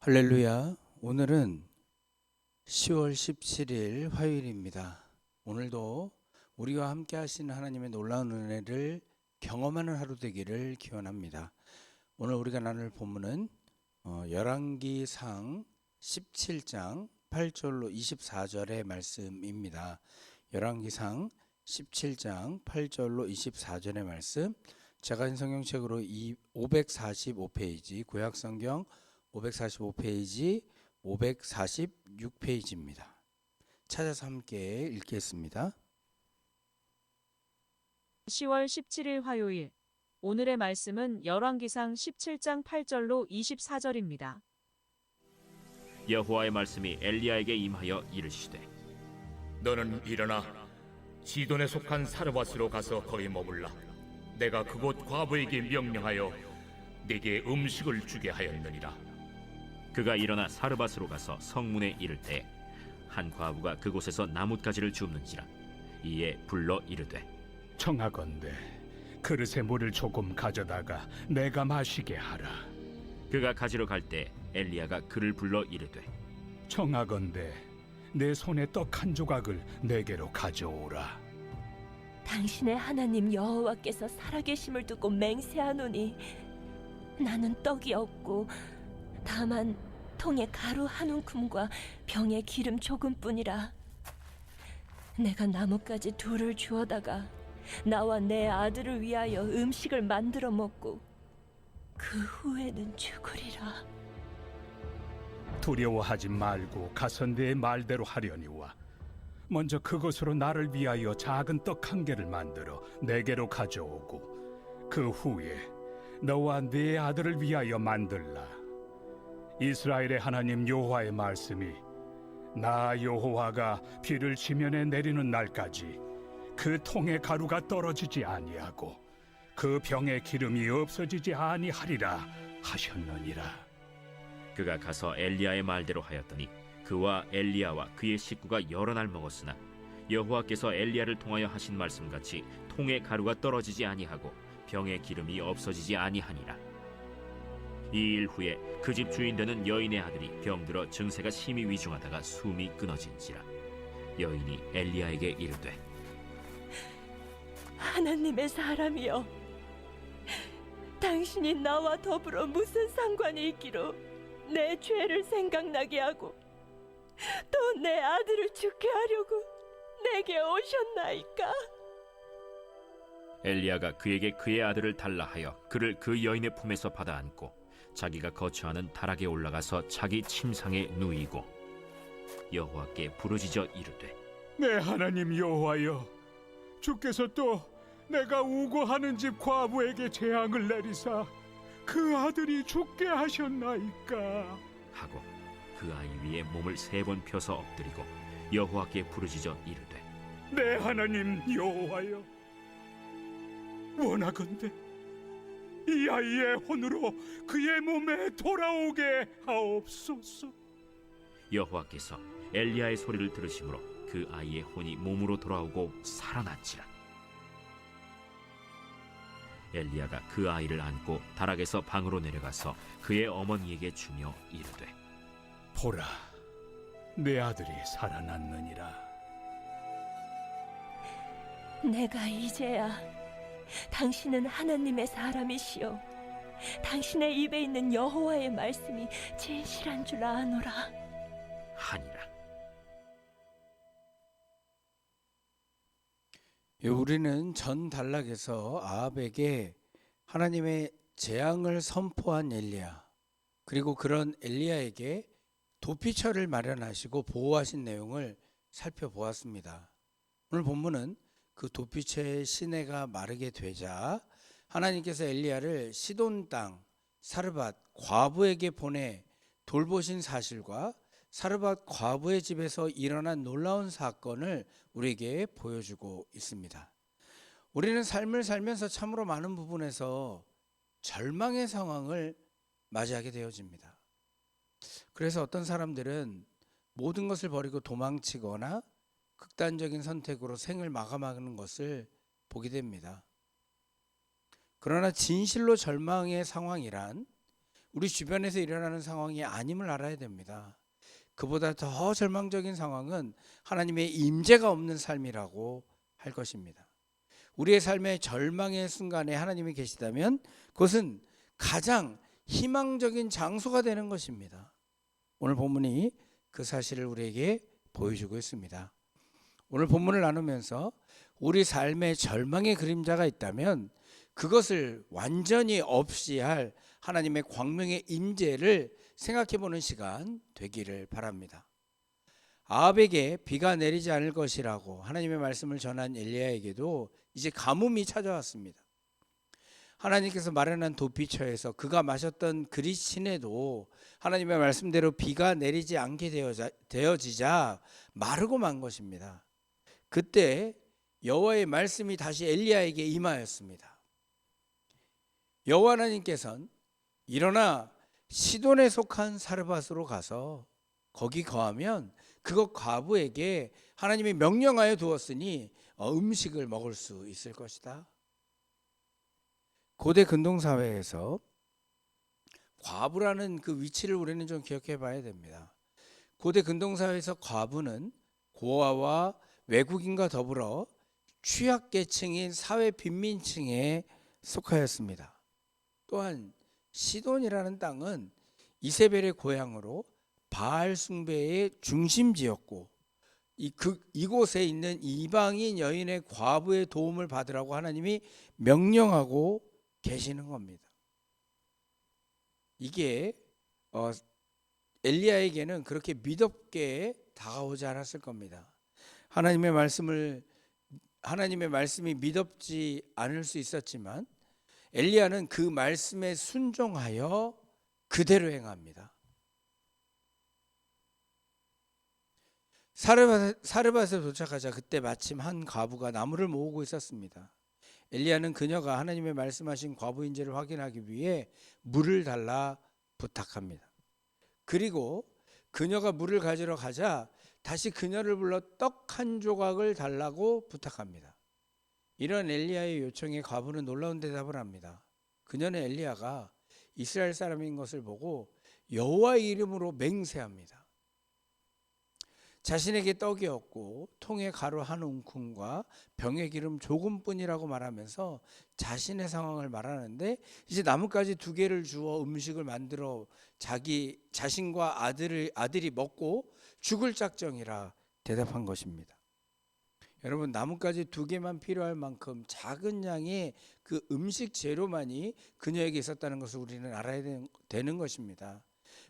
할렐루야. 오늘은 10월 17일 화요일입니다. 오늘도 우리와 함께 하시는 하나님의 놀라운 은혜를 경험하는 하루 되기를 기원합니다. 오늘 우리가 나눌 본문은 열왕기상 17장 8절로 24절의 말씀입니다. 열왕기상 17장 8절로 24절의 말씀, 제가 인 성경책으로 545페이지, 구약성경 545페이지, 546페이지입니다. 찾아서 함께 읽겠습니다. 10월 17일 화요일. 오늘의 말씀은 열왕기상 17장 8절로 24절입니다. 여호와의 말씀이 엘리야에게 임하여 이르시되 너는 일어나 시돈에 속한 사르밧으로 가서 거기 머물라. 내가 그곳 과부에게 명령하여 네게 음식을 주게 하였느니라. 그가 일어나 사르밧으로 가서 성문에 이를 때 한 과부가 그곳에서 나뭇가지를 줍는지라. 이에 불러 이르되 청하건대 그릇에 물을 조금 가져다가 내가 마시게 하라. 그가 가지러 갈 때 엘리야가 그를 불러 이르되 청하건대 내 손에 떡 한 조각을 내게로 가져오라. 당신의 하나님 여호와께서 살아계심을 두고 맹세하노니 나는 떡이 없고 다만 통에 가루 한 움큼과 병에 기름 조금뿐이라. 내가 나뭇가지 둘을 주워다가 나와 내 아들을 위하여 음식을 만들어 먹고 그 후에는 죽으리라. 두려워하지 말고 가서 내 말대로 하려니와 먼저 그것으로 나를 위하여 작은 떡 한 개를 만들어 내게로 가져오고 그 후에 너와 네 아들을 위하여 만들라. 이스라엘의 하나님 여호와의 말씀이 나 여호와가 비를 지면에 내리는 날까지 그 통의 가루가 떨어지지 아니하고 그 병의 기름이 없어지지 아니하리라 하셨느니라. 그가 가서 엘리야의 말대로 하였더니 그와 엘리야와 그의 식구가 여러 날 먹었으나 여호와께서 엘리야를 통하여 하신 말씀같이 통의 가루가 떨어지지 아니하고 병의 기름이 없어지지 아니하니라. 이 일 후에 그 집 주인 되는 여인의 아들이 병들어 증세가 심히 위중하다가 숨이 끊어진지라. 여인이 엘리야에게 이르되 하나님의 사람이여, 당신이 나와 더불어 무슨 상관이 있기로 내 죄를 생각나게 하고 또 내 아들을 죽게 하려고 내게 오셨나이까? 엘리야가 그에게 그의 아들을 달라 하여 그를 그 여인의 품에서 받아 안고 자기가 거처하는 다락에 올라가서 자기 침상에 누이고 여호와께 부르짖어 이르되 내 하나님 여호와여, 주께서 또 내가 우고하는 집 과부에게 재앙을 내리사 그 아들이 죽게 하셨나이까? 하고 그 아이 위에 몸을 3번 펴서 엎드리고 여호와께 부르짖어 이르되 내 하나님 여호와여, 원하건대 이 아이의 혼으로 그의 몸에 돌아오게 하옵소서. 여호와께서 엘리야의 소리를 들으심으로 그 아이의 혼이 몸으로 돌아오고 살아났지라. 엘리야가 그 아이를 안고 다락에서 방으로 내려가서 그의 어머니에게 주며 이르되 보라, 내 아들이 살아났느니라. 내가 이제야 당신은 하나님의 사람이시오, 당신의 입에 있는 여호와의 말씀이 진실한 줄 아노라 하니라. 우리는 전 단락에서 아합에게 하나님의 재앙을 선포한 엘리야, 그리고 그런 엘리야에게 도피처를 마련하시고 보호하신 내용을 살펴보았습니다. 오늘 본문은 그 도피처의 시내가 마르게 되자 하나님께서 엘리야를 시돈 땅 사르밧 과부에게 보내 돌보신 사실과 사르밧 과부의 집에서 일어난 놀라운 사건을 우리에게 보여주고 있습니다. 우리는 삶을 살면서 참으로 많은 부분에서 절망의 상황을 맞이하게 되어집니다. 그래서 어떤 사람들은 모든 것을 버리고 도망치거나 극단적인 선택으로 생을 마감하는 것을 보게 됩니다. 그러나 진실로 절망의 상황이란 우리 주변에서 일어나는 상황이 아님을 알아야 됩니다. 그보다 더 절망적인 상황은 하나님의 임재가 없는 삶이라고 할 것입니다. 우리의 삶의 절망의 순간에 하나님이 계시다면 그것은 가장 희망적인 장소가 되는 것입니다. 오늘 본문이 그 사실을 우리에게 보여주고 있습니다. 오늘 본문을 나누면서 우리 삶의 절망의 그림자가 있다면 그것을 완전히 없이 할 하나님의 광명의 임재를 생각해보는 시간 되기를 바랍니다. 아합에게 비가 내리지 않을 것이라고 하나님의 말씀을 전한 엘리야에게도 이제 가뭄이 찾아왔습니다. 하나님께서 마련한 도피처에서 그가 마셨던 그리신에도 하나님의 말씀대로 비가 내리지 않게 되어지자 마르고 만 것입니다. 그때 여호와의 말씀이 다시 엘리야에게 임하였습니다. 여호와 하나님께서는 일어나 시돈에 속한 사르밧으로 가서 거기 거하면 그것 과부에게 하나님이 명령하여 두었으니 음식을 먹을 수 있을 것이다. 고대 근동사회에서 과부라는 그 위치를 우리는 좀 기억해 봐야 됩니다. 고대 근동사회에서 과부는 고아와 외국인과 더불어 취약계층인 사회 빈민층에 속하였습니다. 또한 시돈이라는 땅은 이세벨의 고향으로 바알 숭배의 중심지였고 이곳에 있는 이방인 여인의 과부의 도움을 받으라고 하나님이 명령하고 계시는 겁니다. 이게 엘리야에게는 그렇게 미덥게 다가오지 않았을 겁니다. 하나님의 말씀이 미덥지 않을 수 있었지만 엘리야는 그 말씀에 순종하여 그대로 행합니다. 사르밧에 도착하자 그때 마침 한 과부가 나무를 모으고 있었습니다. 엘리야는 그녀가 하나님의 말씀하신 과부인지를 확인하기 위해 물을 달라 부탁합니다. 그리고 그녀가 물을 가지러 가자 다시 그녀를 불러 떡 한 조각을 달라고 부탁합니다. 이런 엘리야의 요청에 과부는 놀라운 대답을 합니다. 그녀는 엘리야가 이스라엘 사람인 것을 보고 여호와의 이름으로 맹세합니다. 자신에게 떡이 없고 통에 가루 한 움큼과 병에 기름 조금뿐이라고 말하면서 자신의 상황을 말하는데 이제 나뭇가지 2개를 주어 음식을 만들어 자신과 아들이 먹고 죽을 작정이라 대답한 것입니다. 여러분, 나뭇가지 2개만 필요할 만큼 작은 양의 그 음식 재료만이 그녀에게 있었다는 것을 우리는 알아야 되는 것입니다.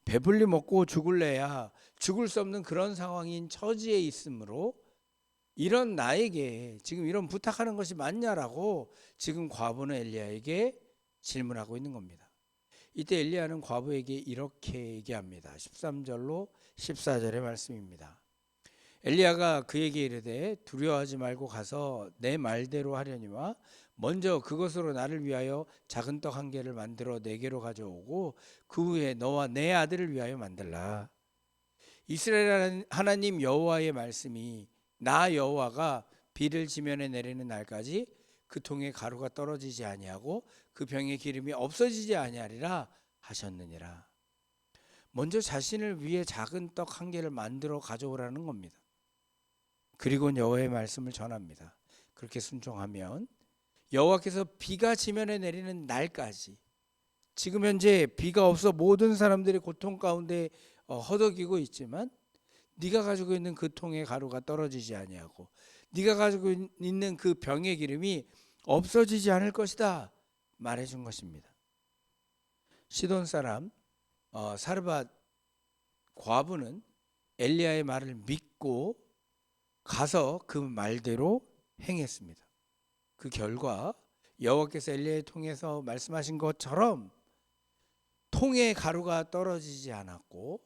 배불리 먹고 죽을래야 죽을 수 없는 그런 상황인 처지에 있으므로 이런 나에게 지금 이런 부탁하는 것이 맞냐라고 지금 과부는 엘리야에게 질문하고 있는 겁니다. 이때 엘리야는 과부에게 이렇게 얘기합니다. 13절로 14절의 말씀입니다. 엘리야가 그에게 이르되 두려워하지 말고 가서 내 말대로 하려니와 먼저 그것으로 나를 위하여 작은 떡 1개를 만들어 내게로 가져오고 그 후에 너와 내 아들을 위하여 만들라. 이스라엘 하나님 여호와의 말씀이 나 여호와가 비를 지면에 내리는 날까지 그 통에 가루가 떨어지지 아니하고 그 병에 기름이 없어지지 아니하리라 하셨느니라. 먼저 자신을 위해 작은 떡 1개를 만들어 가져오라는 겁니다. 그리고 여호와의 말씀을 전합니다. 그렇게 순종하면 여호와께서 비가 지면에 내리는 날까지, 지금 현재 비가 없어 모든 사람들이 고통 가운데 허덕이고 있지만 네가 가지고 있는 그 통의 가루가 떨어지지 아니하고 네가 가지고 있는 그 병의 기름이 없어지지 않을 것이다 말해준 것입니다. 시돈 사람 사르밧 과부는 엘리야의 말을 믿고 가서 그 말대로 행했습니다. 그 결과 여호와께서 엘리야를 통해서 말씀하신 것처럼 통에 가루가 떨어지지 않았고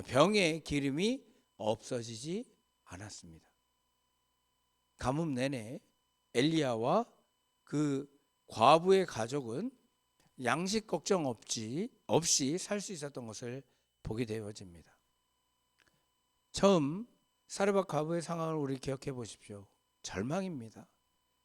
병에 기름이 없어지지 않았습니다. 가뭄 내내 엘리야와 그 과부의 가족은 양식 걱정 없이 살 수 있었던 것을 보게 되어집니다. 처음 사르밧 과부의 상황을 우리 기억해 보십시오. 절망입니다.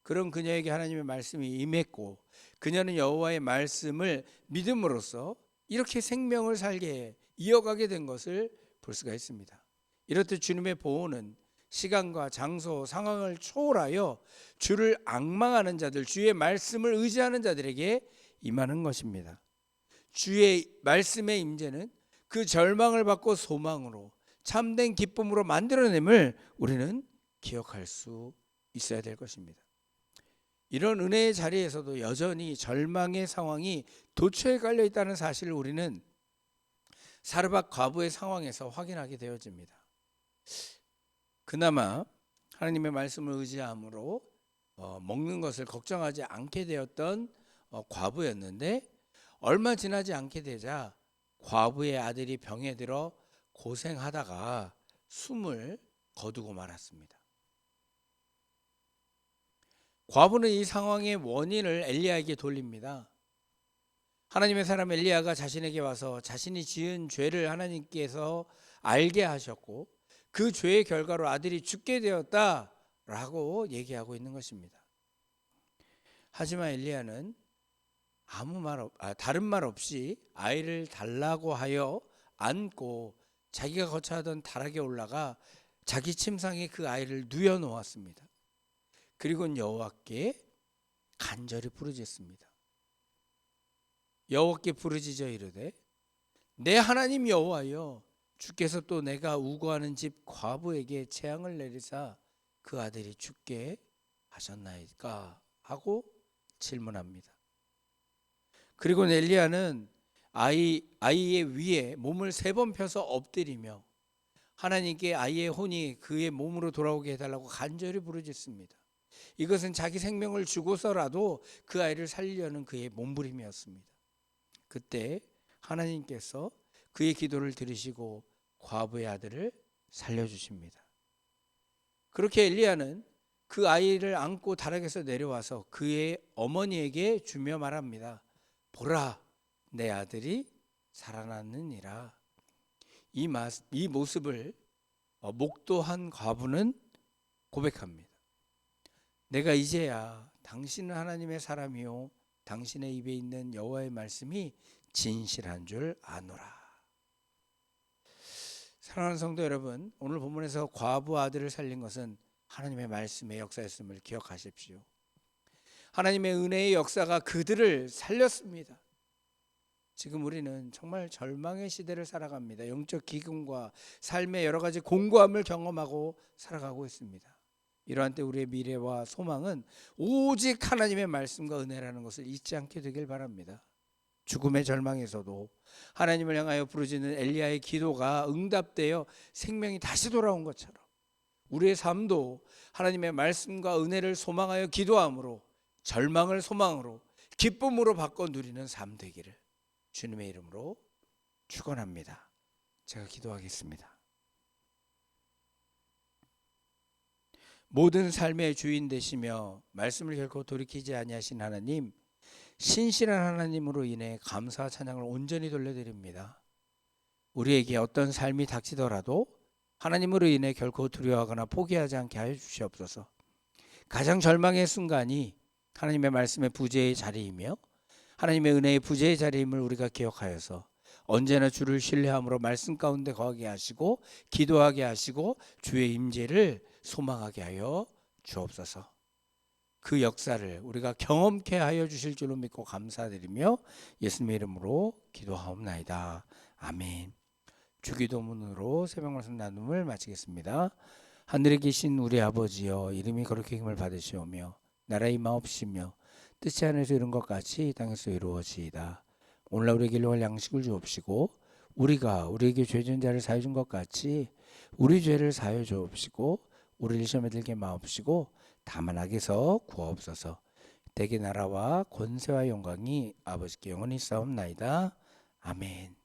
그런 그녀에게 하나님의 말씀이 임했고 그녀는 여호와의 말씀을 믿음으로써 이렇게 생명을 살게 이어가게 된 것을 볼 수가 있습니다. 이렇듯 주님의 보호는 시간과 장소, 상황을 초월하여 주를 앙망하는 자들, 주의 말씀을 의지하는 자들에게 임하는 것입니다. 주의 말씀의 임재는 그 절망을 받고 소망으로 참된 기쁨으로 만들어냄을 우리는 기억할 수 있어야 될 것입니다. 이런 은혜의 자리에서도 여전히 절망의 상황이 도처에 깔려 있다는 사실을 우리는 사르밧 과부의 상황에서 확인하게 되어집니다. 그나마 하나님의 말씀을 의지함으로 먹는 것을 걱정하지 않게 되었던 과부였는데 얼마 지나지 않게 되자 과부의 아들이 병에 들어 고생하다가 숨을 거두고 말았습니다. 과부는 이 상황의 원인을 엘리야에게 돌립니다. 하나님의 사람 엘리야가 자신에게 와서 자신이 지은 죄를 하나님께서 알게 하셨고 그 죄의 결과로 아들이 죽게 되었다라고 얘기하고 있는 것입니다. 하지만 엘리야는 다른 말 없이 아이를 달라고 하여 안고 자기가 거처하던 다락에 올라가 자기 침상에 그 아이를 누워 놓았습니다. 그리고는 여호와께 간절히 부르짖습니다. 여호와께 부르짖어 이르되 내 하나님 여호와여, 주께서 또 내가 우거하는 집 과부에게 재앙을 내리사 그 아들이 죽게 하셨나이까 하고 질문합니다. 그리고 엘리야는 아이의 위에 몸을 3번 펴서 엎드리며 하나님께 아이의 혼이 그의 몸으로 돌아오게 해달라고 간절히 부르짖습니다. 이것은 자기 생명을 주고서라도 그 아이를 살리려는 그의 몸부림이었습니다. 그때 하나님께서 그의 기도를 들으시고 과부의 아들을 살려주십니다. 그렇게 엘리야는 그 아이를 안고 다락에서 내려와서 그의 어머니에게 주며 말합니다. 보라, 내 아들이 살아났느니라. 이 모습을 목도한 과부는 고백합니다. 내가 이제야 당신은 하나님의 사람이요 당신의 입에 있는 여호와의 말씀이 진실한 줄 아노라. 사랑하는 성도 여러분, 오늘 본문에서 과부 아들을 살린 것은 하나님의 말씀의 역사였음을 기억하십시오. 하나님의 은혜의 역사가 그들을 살렸습니다. 지금 우리는 정말 절망의 시대를 살아갑니다. 영적 기근과 삶의 여러 가지 공고함을 경험하고 살아가고 있습니다. 이러한 때 우리의 미래와 소망은 오직 하나님의 말씀과 은혜라는 것을 잊지 않게 되길 바랍니다. 죽음의 절망에서도 하나님을 향하여 부르짖는 엘리야의 기도가 응답되어 생명이 다시 돌아온 것처럼 우리의 삶도 하나님의 말씀과 은혜를 소망하여 기도함으로 절망을 소망으로 기쁨으로 바꿔 누리는 삶 되기를 주님의 이름으로 축원합니다. 제가 기도하겠습니다. 모든 삶의 주인 되시며 말씀을 결코 돌이키지 아니하신 하나님, 신실한 하나님으로 인해 감사와 찬양을 온전히 돌려드립니다. 우리에게 어떤 삶이 닥치더라도 하나님으로 인해 결코 두려워하거나 포기하지 않게 하여 주시옵소서. 가장 절망의 순간이 하나님의 말씀의 부재의 자리이며 하나님의 은혜의 부재의 자리임을 우리가 기억하여서 언제나 주를 신뢰함으로 말씀 가운데 거하게 하시고 기도하게 하시고 주의 임재를 소망하게 하여 주옵소서. 그 역사를 우리가 경험케 하여 주실 줄로 믿고 감사드리며 예수님의 이름으로 기도하옵나이다. 아멘. 주기도문으로 새벽 말씀 나눔을 마치겠습니다. 하늘에 계신 우리 아버지여, 이름이 거룩히 힘을 받으시오며 나라의 임하옵시며 뜻이 하늘에서 이룬 것 같이 땅에서 이루어지이다. 오늘날 우리에게 일용할 양식을 주옵시고 우리가 우리에게 죄 지은 자를 사하여 준 것 같이 우리 죄를 사하여 주옵시고 우리를 시험에 들게 마옵시고 다만 악에서 구하옵소서. 대개 나라와 권세와 영광이 아버지께 영원히 싸움나이다. 아멘.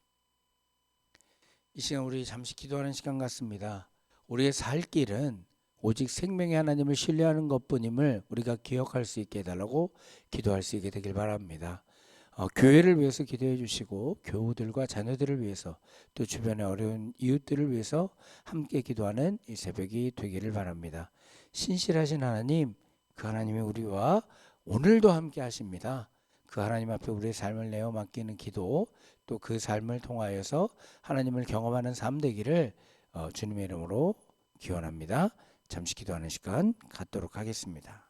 이 시간 우리 잠시 기도하는 시간 같습니다. 우리의 살 길은 오직 생명의 하나님을 신뢰하는 것뿐임을 우리가 기억할 수 있게 해달라고 기도할 수 있게 되길 바랍니다. 교회를 위해서 기도해 주시고 교우들과 자녀들을 위해서 또 주변의 어려운 이웃들을 위해서 함께 기도하는 이 새벽이 되기를 바랍니다. 신실하신 하나님, 그 하나님이 우리와 오늘도 함께 하십니다. 그 하나님 앞에 우리의 삶을 내어 맡기는 기도, 또 그 삶을 통하여서 하나님을 경험하는 삶 되기를 주님의 이름으로 기원합니다. 잠시 기도하는 시간 갖도록 하겠습니다.